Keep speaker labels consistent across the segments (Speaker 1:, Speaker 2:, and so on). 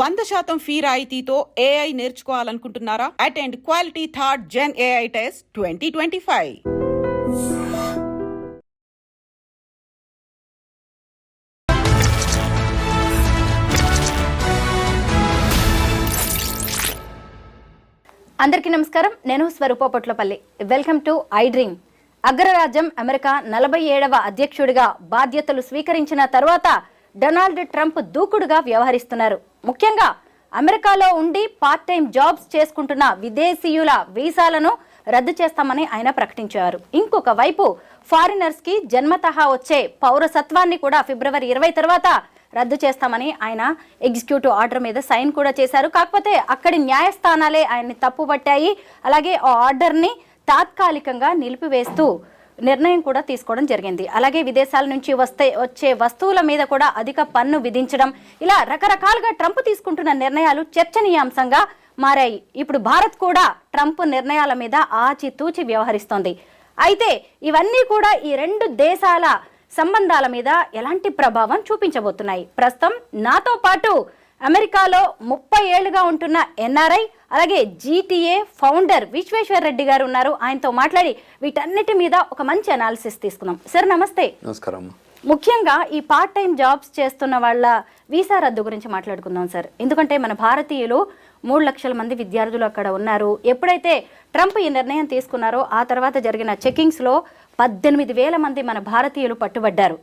Speaker 1: 100% fee రాయితీతో AI నేర్చుకోవాలనుకుంటున్నారా? Attend quality third gen AI test 2025.
Speaker 2: అందరికీ నమస్కారం. నేను Swarupa Potlapalli. Welcome to I dream. అగ్రరాజ్యం అమెరికా 47వ అధ్యక్షుడిగా బాధ్యతలు స్వీకరించిన తర్వాత డొనాల్డ్ ట్రంప్ దూకుడుగా వ్యవహరిస్తున్నారు. ముఖ్యంగా అమెరికాలో ఉండి పార్ట్ టైం జాబ్స్ చేసుకుంటున్న విదేశీయుల వీసాలను రద్దు చేస్తామని ఆయన ప్రకటించారు. ఇంకొక వైపు ఫారినర్స్ కి జన్మతహా వచ్చే పౌరసత్వాన్ని కూడా ఫిబ్రవరి 20 తర్వాత రద్దు చేస్తామని ఆయన ఎగ్జిక్యూటివ్ ఆర్డర్ మీద సైన్ కూడా చేశారు. కాకపోతే అక్కడి న్యాయస్థానాలే ఆయన్ని తప్పుపట్టాయి. అలాగే ఆ ఆర్డర్ని తాత్కాలికంగా నిలిపివేస్తూ నిర్ణయం కూడా తీసుకోవడం జరిగింది. అలాగే విదేశాల నుంచి వచ్చే వస్తువుల మీద కూడా అధిక పన్ను విధించడం, ఇలా రకరకాలుగా ట్రంప్ తీసుకుంటున్న నిర్ణయాలు చర్చనీయాంశంగా మారాయి. ఇప్పుడు భారత్ కూడా ట్రంప్ నిర్ణయాల మీద ఆచితూచి వ్యవహరిస్తోంది. అయితే ఇవన్నీ కూడా ఈ రెండు దేశాల సంబంధాల మీద ఎలాంటి ప్రభావం చూపించబోతున్నాయి? ప్రస్తుతం నాతో పాటు అమెరికాలో 30 ఏళ్లుగా ఉంటున్న ఎన్ఆర్ఐ అలాగే జీటీఏ ఫౌండర్ విశ్వేశ్వర్ రెడ్డి గారు ఉన్నారు. ఆయనతో మాట్లాడి వీటన్నిటి మీద ఒక మంచి అనాలిసిస్ తీసుకుందాం. సార్ నమస్తే.
Speaker 3: నమస్కారం.
Speaker 2: ముఖ్యంగా ఈ పార్ట్ టైం జాబ్స్ చేస్తున్న వాళ్ళ వీసా రద్దు గురించి మాట్లాడుకుందాం సార్. ఎందుకంటే మన భారతీయులు 3 లక్షల మంది విద్యార్థులు అక్కడ ఉన్నారు. ఎప్పుడైతే ట్రంప్ ఈ నిర్ణయం తీసుకున్నారో ఆ తర్వాత జరిగిన చెకింగ్స్లో 18,000 మంది మన భారతీయులు పట్టుబడ్డారు.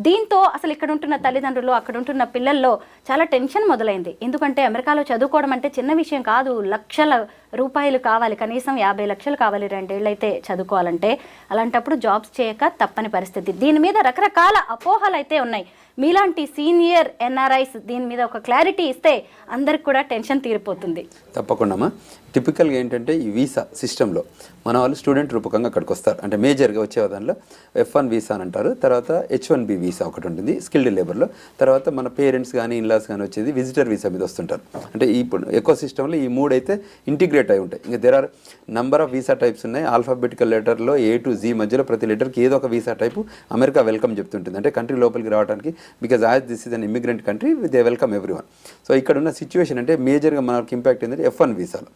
Speaker 2: దీంతో అసలు ఇక్కడ ఉంటున్న తల్లిదండ్రులు, అక్కడ ఉంటున్న పిల్లల్లో చాలా టెన్షన్ మొదలైంది. ఎందుకంటే అమెరికాలో చదువుకోవడం అంటే చిన్న విషయం కాదు. లక్షల రూపాయలు కావాలి, కనీసం 50 లక్షలు కావాలి 2 ఏళ్ళు అయితే చదువుకోవాలంటే. అలాంటప్పుడు జాబ్స్ చేయక తప్పని పరిస్థితి. దీని మీద రకరకాల అపోహలు అయితే ఉన్నాయి. మీలాంటి సీనియర్ ఎన్ఆర్ఐస్ దీని మీద ఒక క్లారిటీ ఇస్తే అందరికి కూడా టెన్షన్ తీరిపోతుంది.
Speaker 3: తప్పకుండా. టిపికల్గా ఏంటంటే ఈ వీసా సిస్టంలో మన వాళ్ళు స్టూడెంట్ రూపకంగా అక్కడికి వస్తారు. అంటే మేజర్గా వచ్చే దానిలో F1 వీసా అని అంటారు. తర్వాత H1B వీసా ఒకటి ఉంటుంది స్కిల్డ్ లేబర్లో. తర్వాత మన పేరెంట్స్ కానీ ఇన్లాస్ కానీ వచ్చేది విజిటర్ వీసా మీద వస్తుంటారు. అంటే ఇప్పుడు ఎకో సిస్టంలో ఈ 3 అయితే ఇంటిగ్రేట్ అయి ఉంటాయి. ఇంకా there are number of visa types ఉన్నాయి. ఆల్ఫాబెటికల్ లెటర్లో A to Z మధ్యలో ప్రతి లెటర్కి ఏదో ఒక వీసా టైపు అమెరికా వెల్కమ్ చెప్తుంటుంది. అంటే కంట్రీ లోపలికి రావడానికి, because as this is an immigrant country they welcome everyone. So ఇక్కడ ఉన్న సిచ్యువేషన్ అంటే మేజర్గా మనకి ఇంపాక్ట్ ఏంటంటే F1 వీసాలో.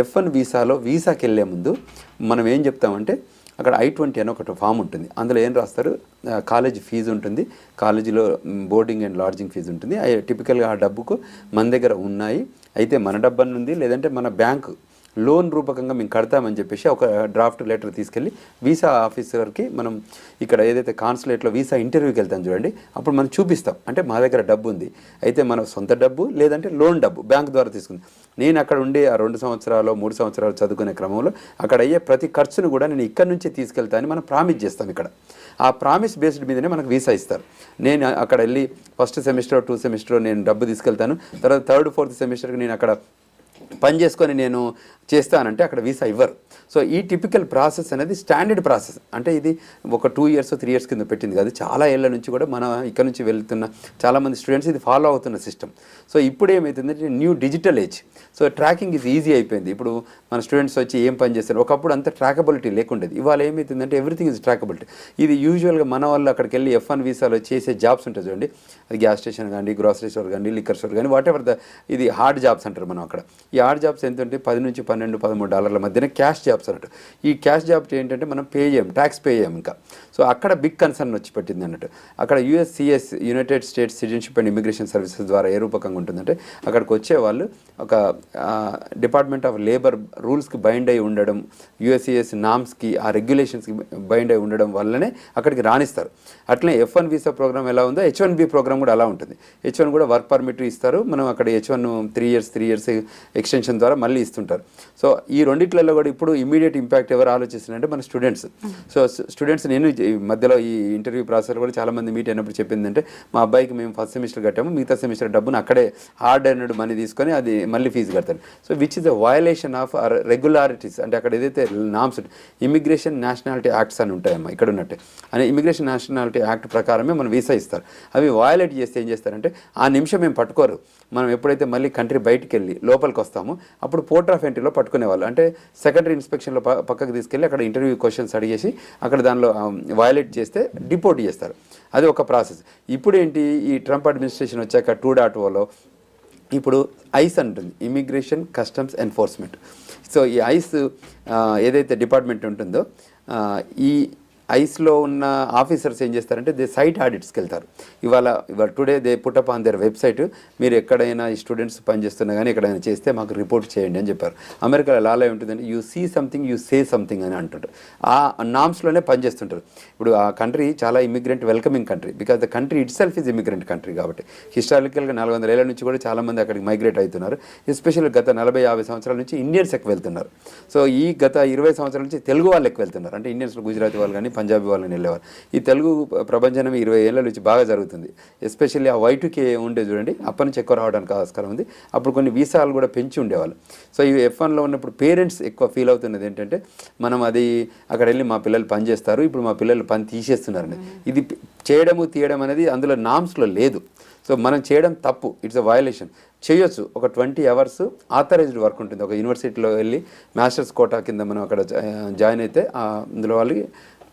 Speaker 3: F1 వీసాలో వీసాకి వెళ్ళే ముందు మనం ఏం చెప్తామంటే అక్కడ I-20 అని ఒకటి ఫామ్ ఉంటుంది. అందులో ఏం రాస్తారు, కాలేజ్ ఫీజు ఉంటుంది, కాలేజీలో బోర్డింగ్ అండ్ లాడ్జింగ్ ఫీజు ఉంటుంది. టిపికల్గా ఆ డబ్బుకు మన దగ్గర ఉన్నాయి, అయితే మన డబ్బు ఉంది, లేదంటే మన బ్యాంకు లోన్ రూపకంగా మేము కడతామని చెప్పేసి ఒక డ్రాఫ్ట్ లెటర్ తీసుకెళ్ళి వీసా ఆఫీసర్కి మనం ఇక్కడ ఏదైతే కాన్సులేట్లో వీసా ఇంటర్వ్యూకి వెళ్తాం చూడండి, అప్పుడు మనం చూపిస్తాం. అంటే మా దగ్గర డబ్బు ఉంది, అయితే మన సొంత డబ్బు లేదంటే లోన్ డబ్బు బ్యాంక్ ద్వారా తీసుకుంది. నేను అక్కడ ఉండి ఆ 2 సంవత్సరాలు 3 సంవత్సరాలు చదువుకునే క్రమంలో అక్కడ అయ్యే ప్రతి ఖర్చును కూడా నేను ఇక్కడి నుంచే తీసుకెళ్తానని మనం ప్రామిస్ చేస్తాం. ఇక్కడ ఆ ప్రామిస్ బేస్డ్ మీదనే మనకు వీసా ఇస్తారు. నేను అక్కడ వెళ్ళి ఫస్ట్ సెమిస్టర్ 2 సెమిస్టర్ నేను డబ్బు తీసుకెళ్తాను, తర్వాత 3rd 4th సెమిస్టర్కి నేను అక్కడ పని చేసుకొని నేను చేస్తానంటే అక్కడ వీసా ఇవ్వరు. సో ఈ టిపికల్ ప్రాసెస్ అనేది స్టాండర్డ్ ప్రాసెస్. అంటే ఇది ఒక 2 years 3 years కింద పెట్టింది కాదు, చాలా ఏళ్ళ నుంచి కూడా మన ఇక్కడ నుంచి వెళ్తున్న చాలామంది స్టూడెంట్స్ ఇది ఫాలో అవుతున్న సిస్టమ్. సో ఇప్పుడు ఏమవుతుందంటే new digital age. So tracking ఇది ఈజీ అయిపోయింది. ఇప్పుడు మన స్టూడెంట్స్ వచ్చి ఏం పని చేస్తారు, ఒకప్పుడు అంత ట్రాకబిలిటీ లేకుండేది. ఇవాళ ఏమవుతుందంటే ఎవ్రీథింగ్ ఇస్ ట్రాకబిలిటీ. ఇది యూజువల్గా మన వాళ్ళు అక్కడికి వెళ్ళి F1 వీసాలో చేసే జాబ్స్ ఉంటుంది చూడండి, అది గ్యాస్ స్టేషన్ కానీ, గ్రాసరీ స్టోర్ కానీ, లిక్కర్ స్టోర్ కానీ, వాట్ ఎవర్ ఇది హార్డ్ జాబ్స్ అంటారు మనం అక్కడ. ఈ హార్డ్ జాబ్స్ ఎంత ఉంటే $10 నుంచి $12-13 మధ్యనే క్యాష్ జాబ్స్ అన్నట్టు. ఈ క్యాష్ జాబ్స్ ఏంటంటే మనం పే చేయం, ట్యాక్స్ పే చేయం ఇంకా. సో అక్కడ బిగ్ కన్సర్న్ వచ్చి పెట్టింది అన్నట్టు. అక్కడ USCIS United states citizenship and immigration services ద్వారా ఏ రూపకంగా ఉంటుందంటే అక్కడికి వచ్చే వాళ్ళు ఒక డిపార్ట్మెంట్ ఆఫ్ లేబర్ రూల్స్కి బైండ్ అయి ఉండడం, USCIS నామ్స్కి ఆ రెగ్యులేషన్స్కి బైండ్ అయి ఉండడం వల్లనే అక్కడికి రాణిస్తారు. అట్లనే F1 వీసా ప్రోగ్రామ్ ఎలా ఉందో H1B ప్రోగ్రామ్ కూడా అలా ఉంటుంది. H1 కూడా వర్క్ పర్మిట్ ఇస్తారు. మనం అక్కడ H1 3 years ఎక్స్టెన్షన్ ద్వారా మళ్ళీ ఇస్తుంటారు. సో ఈ రెండిట్లలో కూడా ఇప్పుడు ఇమీడియట్ ఇంపాక్ట్ ఎవరు ఆలోచిస్తున్నారంటే మన స్టూడెంట్స్. సో స్టూడెంట్స్ నేను మధ్యలో ఈ ఇంటర్వ్యూ ప్రాసెస్ కూడా చాలామంది మీట్ అయినప్పుడు చెప్పిందంటే మా అబ్బాయికి మేము ఫస్ట్ సెమిస్టర్ కట్టాము, మిగతా సెమిస్టర్ డబ్బును అక్కడే హార్డ్ ఎర్న్డ్ మనీ తీసుకొని అది మళ్ళీ ఫీజు కడతాను. So which is the violation of regularities. అంటే అక్కడ ఏదైతే నామ్స్ ఇమిగ్రేషన్ నేషనాలిటీ యాక్ట్స్ అని ఉంటాయమ్మా ఇక్కడ ఉన్నట్టే, అని ఇమిగ్రేషన్ నేషనాలిటీ యాక్ట్ ప్రకారమే మనం వీసా ఇస్తారు. అవి వయలేట్ చేస్తే ఏం చేస్తారంటే ఆ నిమిషం మేము పట్టుకోరు. మనం ఎప్పుడైతే మళ్ళీ కంట్రీ బయటికి వెళ్ళి లోపలికి వస్తామో అప్పుడు పోర్ట్ ఆఫ్ ఎంట్రీలో పట్టుకునేవాళ్ళు. అంటే సెకండరీ ఇన్స్పెక్షన్లో పక్కకు తీసుకెళ్ళి అక్కడ ఇంటర్వ్యూ క్వశ్చన్స్ అడిగేసి అక్కడ దానిలో వయలేట్ చేస్తే డిపోర్ట్ చేస్తారు. అది ఒక ప్రాసెస్. ఇప్పుడు ఏంటి, ఈ ట్రంప్ అడ్మినిస్ట్రేషన్ వచ్చాక 2.0లో ఇప్పుడు ఐస్ అంటుంది, ఇమిగ్రేషన్ కస్టమ్స్ ఎన్ఫోర్స్మెంట్. సో ఈ ఐస్ ఏదైతే డిపార్ట్మెంట్ ఉంటుందో ఈ ఐస్లో ఉన్న ఆఫీసర్స్ ఏం చేస్తారంటే దే సైట్ ఆడిట్స్కి వెళ్తారు. ఇవాళ today they put up on their website, మీరు ఎక్కడైనా ఈ స్టూడెంట్స్ పనిచేస్తున్నా కానీ ఎక్కడైనా చేస్తే మాకు రిపోర్ట్ చేయండి అని చెప్పారు. అమెరికాలో లాలో ఏముంటుందంటే you see something you say something అని అంటుంటారు. ఆ నామ్స్లోనే పనిచేస్తుంటారు. ఇప్పుడు ఆ కంట్రీ చాలా immigrant welcoming country, because the country itself is immigrant country. కాబట్టి హిస్టారికల్గా 400 ఏళ్ల నుంచి కూడా చాలామంది అక్కడికి మైగ్రేట్ అవుతున్నారు. ఎస్పెషల్లీ గత 40-50 సంవత్సరాల నుంచి ఇండియన్స్ ఎక్కువ వెళ్తున్నారు. సో ఈ గత 20 సంవత్సరాల నుంచి తెలుగు వాళ్ళు ఎక్కువ వెళ్తున్నారు. అంటే ఇండియన్స్లో గుజరాతీ వాళ్ళు కానీ పంజాబీ వాళ్ళని వెళ్ళేవారు. ఈ తెలుగు ప్రపంచం 20 ఏళ్ళ నుంచి బాగా జరుగుతుంది. ఎస్పెషల్లీ ఆ Y2K ఉండే చూడండి, అప్పటి నుంచి ఎక్కువ రావడానికి ఆస్కారం ఉంది. అప్పుడు కొన్ని వీసాలు కూడా పెంచి ఉండేవాళ్ళు. సో ఈ F1లో ఉన్నప్పుడు పేరెంట్స్ ఎక్కువ ఫీల్ అవుతున్నది ఏంటంటే మనం అది అక్కడ వెళ్ళి మా పిల్లలు పని చేస్తారు, ఇప్పుడు మా పిల్లలు పని తీసేస్తున్నారని. ఇది చేయడము తీయడం అనేది అందులో నామ్స్లో లేదు. సో మనం చేయడం తప్పు, ఇట్స్ అ వయలేషన్. చేయొచ్చు. ఒక 20 అవర్స్ ఆథరైజ్డ్ వర్క్ ఉంటుంది. ఒక యూనివర్సిటీలో వెళ్ళి మాస్టర్స్ కోటా కింద మనం అక్కడ జాయిన్ అయితే అందులో వాళ్ళకి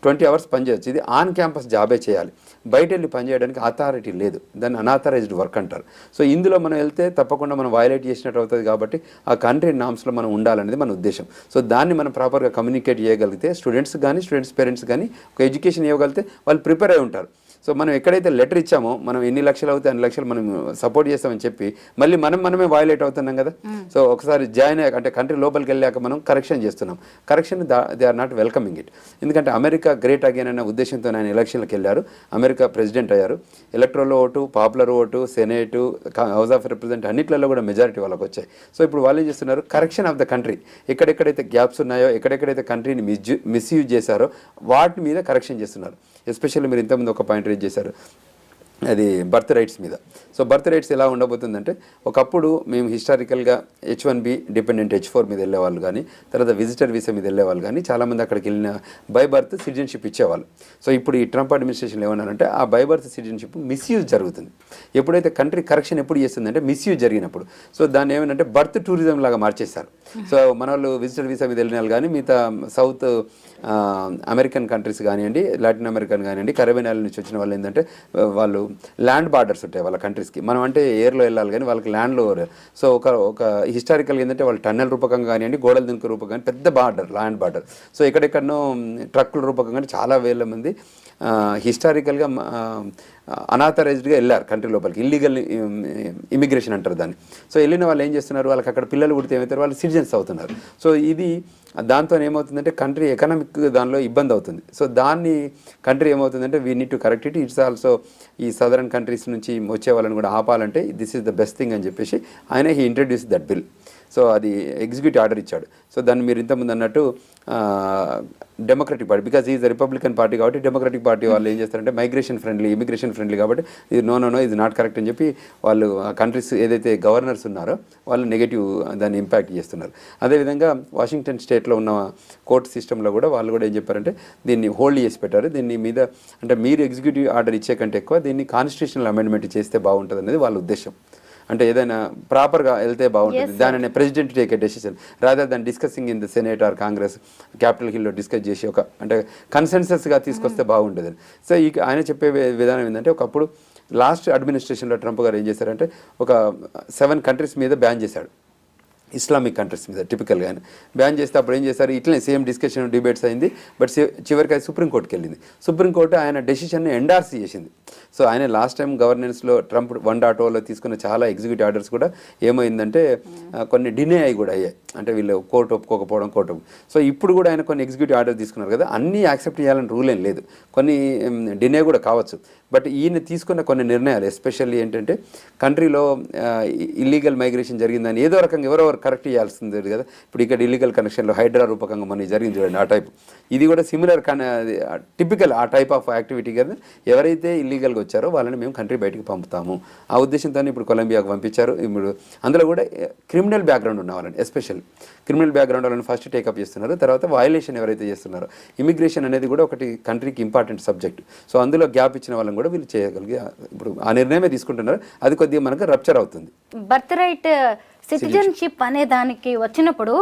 Speaker 3: 20 అవర్స్ పనిచేయచ్చు. ఇది ఆన్ క్యాంపస్ జాబే చేయాలి, బయట వెళ్ళి పనిచేయడానికి అథారిటీ లేదు. దాన్ని అన్ఆథరైజ్డ్ వర్క్ అంటారు. సో ఇందులో మనం వెళ్తే తప్పకుండా మనం వయలేట్ చేసినట్టు అవుతుంది. కాబట్టి ఆ కంట్రీ నామ్స్లో మనం ఉండాలనేది మన ఉద్దేశం. సో దాన్ని మనం ప్రాపర్గా కమ్యూనికేట్ చేయగలిగితే స్టూడెంట్స్ కానీ స్టూడెంట్స్ పేరెంట్స్ కానీ ఒక ఎడ్యుకేషన్ ఇవ్వగలిగితే వాళ్ళు ప్రిపేర్ అయి ఉంటారు. సో మనం ఎక్కడైతే లెటర్ ఇచ్చామో మనం ఎన్ని లక్షలు అవుతాయి అన్ని లక్షలు మనం సపోర్ట్ చేస్తామని చెప్పి మళ్ళీ మనమే వయలేట్ అవుతున్నాం కదా. సో ఒకసారి జాయిన్ అయ్యాక అంటే కంట్రీ లోపలికి వెళ్ళాక మనం కరెక్షన్ చేస్తున్నాం. Correction they are not welcoming it. ఎందుకంటే అమెరికా గ్రేట్ అగైన్ అనే ఉద్దేశంతో ఆయన ఎలక్షన్లకు వెళ్ళారు. అమెరికా ప్రెసిడెంట్ అయ్యారు. Electoral vote, popular vote, senate, house of represent అన్నిట్లలో కూడా మెజారిటీ వాళ్ళకి వచ్చాయి. సో ఇప్పుడు వాళ్ళు ఏం చేస్తున్నారు, కరెక్షన్ ఆఫ్ ద కంట్రీ. ఎక్కడెక్కడైతే గ్యాప్స్ ఉన్నాయో, ఎక్కడెక్కడైతే కంట్రీని మిస్యూజ్ చేశారో వాటి మీద కరెక్షన్ చేస్తున్నారు. ఎస్పెషల్లీ మీరు ఇంతకుముందు ఒక పాయింట్ రేజ్ చేశారు, అది బర్త్ రైట్స్ మీద. సో బర్త్ రైట్స్ ఎలా ఉండబోతుందంటే ఒకప్పుడు మేము హిస్టారికల్గా H1B డిపెండెంట్ H4 మీద వెళ్ళేవాళ్ళు కానీ తర్వాత విజిటర్ వీసా మీద వెళ్ళేవాళ్ళు కానీ చాలామంది అక్కడికి వెళ్ళిన బై బర్త్ సిటిజన్షిప్ ఇచ్చేవాళ్ళు. సో ఇప్పుడు ఈ ట్రంప్ అడ్మినిస్ట్రేషన్ ఏమన్నారంటే ఆ బై బర్త్ సిటిజన్షిప్ మిస్యూజ్ జరుగుతుంది. ఎప్పుడైతే కంట్రీ కరెక్షన్ ఎప్పుడు చేస్తుందంటే మిస్యూజ్ జరిగినప్పుడు. సో దాన్ని ఏమంటే బర్త్ టూరిజం లాగా మార్చేస్తారు. సో మన వాళ్ళు విజిటర్ వీసా మీద వెళ్ళిన వాళ్ళు కానీ మిగతా సౌత్ అమెరికన్ కంట్రీస్ కానివ్వండి, లాటిన్ అమెరికన్ కానివ్వండి, కరేబియన్ ఐలాండ్ నుంచి వచ్చిన వాళ్ళు ఏంటంటే వాళ్ళు ల్యాండ్ బార్డర్స్ ఉంటాయి వాళ్ళ కంట్రీస్కి. మనం అంటే ఎయిర్లో వెళ్ళాలి కానీ వాళ్ళకి ల్యాండ్లో. సో ఒక హిస్టారికల్ ఏంటంటే వాళ్ళు టన్నెల్ రూపకంగా కానివ్వండి, గోడల దుంకు రూపకంగా పెద్ద బార్డర్, ల్యాండ్ బార్డర్. సో ఎక్కడెక్కడనో ట్రక్కుల రూపకంగా చాలా వేల మంది హిస్టారికల్గా అనాథరైజ్డ్గా వెళ్ళారు కంట్రీ లోపలికి. ఇల్లీగల్ ఇమిగ్రేషన్ అంటారు దాన్ని. సో వెళ్ళిన వాళ్ళు ఏం చేస్తున్నారు, వాళ్ళకి అక్కడ పిల్లలు పుడితే ఏమవుతారు, వాళ్ళు సిటిజన్స్ అవుతున్నారు. సో ఇది దాంతో ఏమవుతుందంటే కంట్రీ ఎకనామిక్ దానిలో ఇబ్బంది అవుతుంది. సో దాన్ని కంట్రీ ఏమవుతుందంటే we need to correct it. It's also ఈ సదరన్ కంట్రీస్ నుంచి వచ్చే వాళ్ళని కూడా ఆపాలంటే this is the best thing అని చెప్పేసి ఆయన he introduce that bill. So అది ఎగ్జిక్యూటివ్ ఆర్డర్ ఇచ్చాడు. సో దాన్ని మీరు ఇంతకుముందు అన్నట్టు Democratic Party, because is Republican Party కాబట్టి డెమోక్రటిక్ పార్టీ వాళ్ళు ఏం చేస్తారంటే మైగ్రేషన్ ఫ్రెండ్లీ, ఇమిగ్రేషన్ ఫ్రెండ్లీ కాబట్టి ఇది నో ఇది నాట్ కరెక్ట్ అని చెప్పి వాళ్ళు ఆ కంట్రీస్ ఏదైతే గవర్నర్స్ ఉన్నారో వాళ్ళు నెగటివ్ దాన్ని ఇంపాక్ట్ చేస్తున్నారు. అదేవిధంగా వాషింగ్టన్ స్టేట్లో ఉన్న కోర్టు సిస్టంలో కూడా వాళ్ళు కూడా ఏం చెప్పారంటే దీన్ని హోల్డ్ చేసి పెట్టారు. దీన్ని మీద అంటే మీరు ఎగ్జిక్యూటివ్ ఆర్డర్ ఇచ్చే కంటే ఎక్కువ దీన్ని కాన్స్టిట్యూషనల్ అమెండ్మెంట్ చేస్తే బాగుంటుంది అనేది వాళ్ళ ఉద్దేశం. అంటే ఏదైనా ప్రాపర్గా వెళ్తే బాగుంటుంది. దానిని president take a decision rather than discussing in the Senate or Congress Capitol హిల్లో డిస్కస్ చేసి ఒక అంటే కన్సెన్సస్గా తీసుకొస్తే బాగుంటుంది. సో ఆయన చెప్పే విధానం ఏంటంటే ఒకప్పుడు లాస్ట్ అడ్మినిస్ట్రేషన్లో ట్రంప్ గారు ఏం చేశారంటే ఒక 7 కంట్రీస్ మీద బ్యాన్ చేశాడు, ఇస్లామిక్ కంట్రీస్ మీద టిపికల్గా. ఆయన బ్యాన్ చేస్తే అప్పుడు ఏం చేశారు, ఇట్లనే సేమ్ డిస్కషన్ డిబేట్స్ అయింది. బట్ చివరికి అది సుప్రీంకోర్టుకి వెళ్ళింది. సుప్రీంకోర్టు ఆయన డెసిషన్ని ఎండార్స్ చేసింది. సో ఆయన లాస్ట్ టైం గవర్నెన్స్లో ట్రంప్ 1.0లో తీసుకున్న చాలా ఎగ్జిక్యూటివ్ ఆర్డర్స్ కూడా ఏమైందంటే కొన్ని డినే అయ్యి కూడా అయ్యాయి. అంటే వీళ్ళు కోర్టు ఒప్పుకోకపోవడం కోర్టు. సో ఇప్పుడు కూడా ఆయన కొన్ని ఎగ్జిక్యూటివ్ ఆర్డర్ తీసుకున్నారు కదా, అన్నీ యాక్సెప్ట్ చేయాలని రూల్ ఏం లేదు, కొన్ని డినే కూడా కావచ్చు. బట్ ఈయన తీసుకున్న కొన్ని నిర్ణయాలు ఎస్పెషల్లీ ఏంటంటే కంట్రీలో ఇల్లీగల్ మైగ్రేషన్ జరిగిందని ఏదో రకంగా ఎవరో కరెక్ట్ చేయాల్సింది కదా. ఇప్పుడు ఇక్కడ ఇల్లీగల్ కనెక్షన్లో హైడ్రా రూపకంగా మనకి జరిగింది చూడండి, ఆ టైప్. ఇది కూడా సిమిలర్ టిపికల్ ఆ టైప్ ఆఫ్ యాక్టివిటీ కదా. ఎవరైతే ఇల్లీగల్గా వచ్చారో వాళ్ళని మేము కంట్రీ బయటికి పంపుతాము ఆ ఉద్దేశంతో ఇప్పుడు కొలంబియాకు పంపించారు. ఇప్పుడు అందులో కూడా క్రిమినల్ బ్యాక్గ్రౌండ్ ఉన్న వాళ్ళని, ఎస్పెషల్లీ క్రిమినల్ బ్యాక్గ్రౌండ్ వాళ్ళని ఫస్ట్ టేకప్ చేస్తున్నారు. తర్వాత వయలేషన్ ఎవరైతే చేస్తున్నారో, ఇమిగ్రేషన్ అనేది కూడా ఒకటి కంట్రీకి ఇంపార్టెంట్ సబ్జెక్ట్. సో అందులో గ్యాప్ ఇచ్చిన వాళ్ళని కూడా వీళ్ళు చేయగలిగి ఇప్పుడు ఆ నిర్ణయమే తీసుకుంటున్నారు. అది కొద్దిగా మనకు రప్చర్ అవుతుంది.
Speaker 2: బర్త్ రైట్ సిటిజన్షిప్ అనే దానికి వచ్చినప్పుడు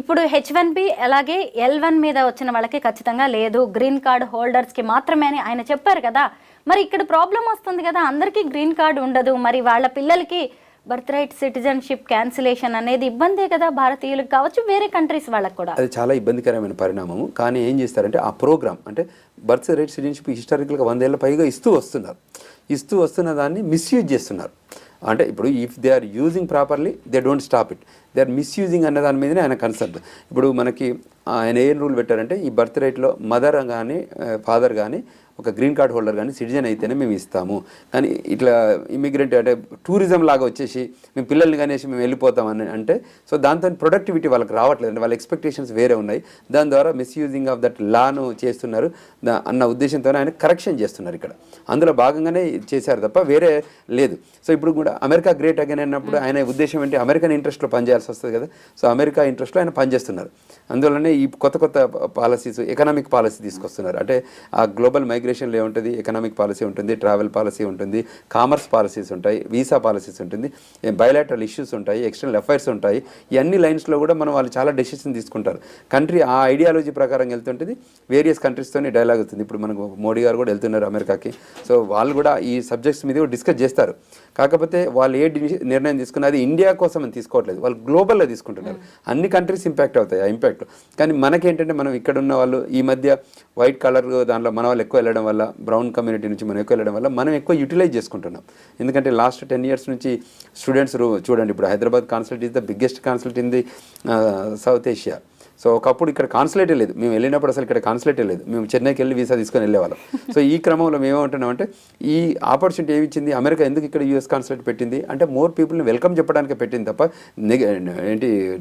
Speaker 2: ఇప్పుడు H1B అలాగే L1 మీద వచ్చిన వాళ్ళకి ఖచ్చితంగా లేదు, గ్రీన్ కార్డ్ హోల్డర్స్కి మాత్రమే అని ఆయన చెప్పారు కదా. మరి ఇక్కడ ప్రాబ్లం వస్తుంది కదా, అందరికీ గ్రీన్ కార్డ్ ఉండదు, మరి వాళ్ళ పిల్లలకి బర్త్ రైట్ సిటిజన్షిప్ క్యాన్సిలేషన్ అనేది ఇబ్బందే కదా భారతీయులకు కావచ్చు, వేరే కంట్రీస్ వాళ్ళకు కూడా.
Speaker 3: అది చాలా ఇబ్బందికరమైన పరిణామము. కానీ ఏం చేస్తారంటే ఆ ప్రోగ్రామ్ అంటే బర్త్ రైట్ సిటిజన్షిప్ హిస్టారికల్గా 100 ఏళ్ళ పైగా ఇస్తూ వస్తున్న దాన్ని మిస్యూజ్ చేస్తున్నారు. అంటే ఇప్పుడు if they are using properly they don't stop it, they are misusing అన్న దాని మీదనే ఆయన కన్సర్న్. ఇప్పుడు మనకి ఆయన ఏం రూల్ పెట్టారంటే ఈ బర్త్ రైట్లో మదర్ కానీ ఫాదర్ కానీ ఒక గ్రీన్ కార్డ్ హోల్డర్ కానీ సిటిజన్ అయితేనే మేము ఇస్తాము. కానీ ఇట్లా ఇమిగ్రెంట్ అంటే టూరిజం లాగా వచ్చేసి మేము పిల్లల్ని కనేసి మేము వెళ్ళిపోతామని అంటే సో దాంతో ప్రొడక్టివిటీ వాళ్ళకి రావట్లేదు, అంటే వాళ్ళ ఎక్స్పెక్టేషన్స్ వేరే ఉన్నాయి. దాని ద్వారా మిస్యూజింగ్ ఆఫ్ దట్ లాను చేస్తున్నారు అన్న ఉద్దేశంతో ఆయన కరెక్షన్ చేస్తున్నారు ఇక్కడ. అందులో భాగంగానే చేశారు తప్ప వేరే లేదు. సో ఇప్పుడు కూడా అమెరికా గ్రేట్ అగైన్ అన్నప్పుడు ఆయన ఉద్దేశం ఏంటి, అమెరికన్ ఇంట్రెస్ట్లో పనిచేయాల్సి వస్తుంది కదా. సో అమెరికా ఇంట్రెస్ట్లో ఆయన పనిచేస్తున్నారు. అందువల్లనే ఈ కొత్త పాలసీస్ ఎకనామిక్ పాలసీ తీసుకొస్తున్నారు. అంటే ఆ గ్లోబల్ మైగ్రేషన్లో ఏముంటుంది, ఎకనామిక్ పాలసీ ఉంటుంది, ట్రావెల్ పాలసీ ఉంటుంది, కామర్స్ పాలసీస్ ఉంటాయి, వీసా పాలసీస్ ఉంటుంది, బయలాటరల్ ఇష్యూస్ ఉంటాయి, ఎక్స్టర్నల్ అఫైర్స్ ఉంటాయి. ఈ అన్ని లైన్స్లో కూడా వాళ్ళు చాలా డెసిషన్ తీసుకుంటారు. కంట్రీ ఆ ఐడియాలజీ ప్రకారం వెళ్తుంటుంది, వేరియస్ కంట్రీస్తోనే డైలాగ్ అవుతుంది. ఇప్పుడు మనకు మోడీ గారు కూడా వెళ్తున్నారు అమెరికాకి. సో వాళ్ళు కూడా ఈ సబ్జెక్ట్స్ మీద కూడా డిస్కస్ చేస్తారు. కాకపోతే వాళ్ళు ఏ నిర్ణయం తీసుకున్నా అది ఇండియా కోసం అని తీసుకోవట్లేదు, వాళ్ళు గ్లోబల్లో తీసుకుంటున్నారు. అన్ని కంట్రీస్ ఇంపాక్ట్ అవుతాయి ఆ ఇంపాక్ట్. కానీ మనకేంటంటే మనం ఇక్కడ ఉన్న వాళ్ళు ఈ మధ్య వైట్ కలర్ దాంట్లో మన వాళ్ళు ఎక్కువ వెళ్ళడం వల్ల, బ్రౌన్ కమ్యూనిటీ నుంచి మనం ఎక్కువ వెళ్ళడం వల్ల మనం ఎక్కువ యూటిలైజ్ చేసుకుంటున్నాం. ఎందుకంటే లాస్ట్ 10 years నుంచి స్టూడెంట్స్ చూడండి, ఇప్పుడు Hyderabad consulate is the biggest consulate in the south Asia. So ఒకప్పుడు ఇక్కడ కాన్సులేటే లేదు, మేము వెళ్ళినప్పుడు అసలు ఇక్కడ కాన్సులేటే లేదు, మేము చెన్నైకి వెళ్ళి వీసా తీసుకొని వెళ్ళేవాళ్ళం. సో ఈ క్రమంలో మేము ఏమంటున్నామంటే ఈ ఆపర్చునిటీ ఏమి ఇచ్చింది అమెరికా, ఎందుకు ఇక్కడ యూఎస్ కాన్సులేట్ పెట్టింది అంటే మోర్ పీపుల్ని వెల్కమ్ చెప్పడానికి పెట్టింది తప్ప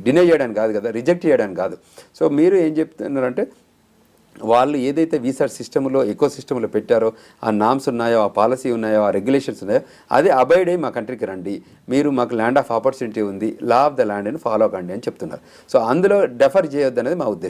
Speaker 3: డినై చేయడానికి కాదు కదా, రిజెక్ట్ చేయడానికి కాదు. సో మీరు ఏం చెప్తున్నారంటే వాళ్ళు ఏదైతే వీసా సిస్టంలో ఎకో సిస్టంలో పెట్టారో ఆ నామ్స్ ఉన్నాయో, ఆ పాలసీ ఉన్నాయో, ఆ రెగ్యులేషన్స్ ఉన్నాయో అదే అబైడ్ అయ్యి మా కంట్రీకి రండి, మీరు మాకు ల్యాండ్ ఆఫ్ ఆపర్చునిటీ ఉంది, లా ఆఫ్ ద ల్యాండ్ అని ఫాలో కండి అని చెప్తున్నారు. సో అందులో డెఫర్ చేయొద్దు అనేది మా ఉద్దేశం.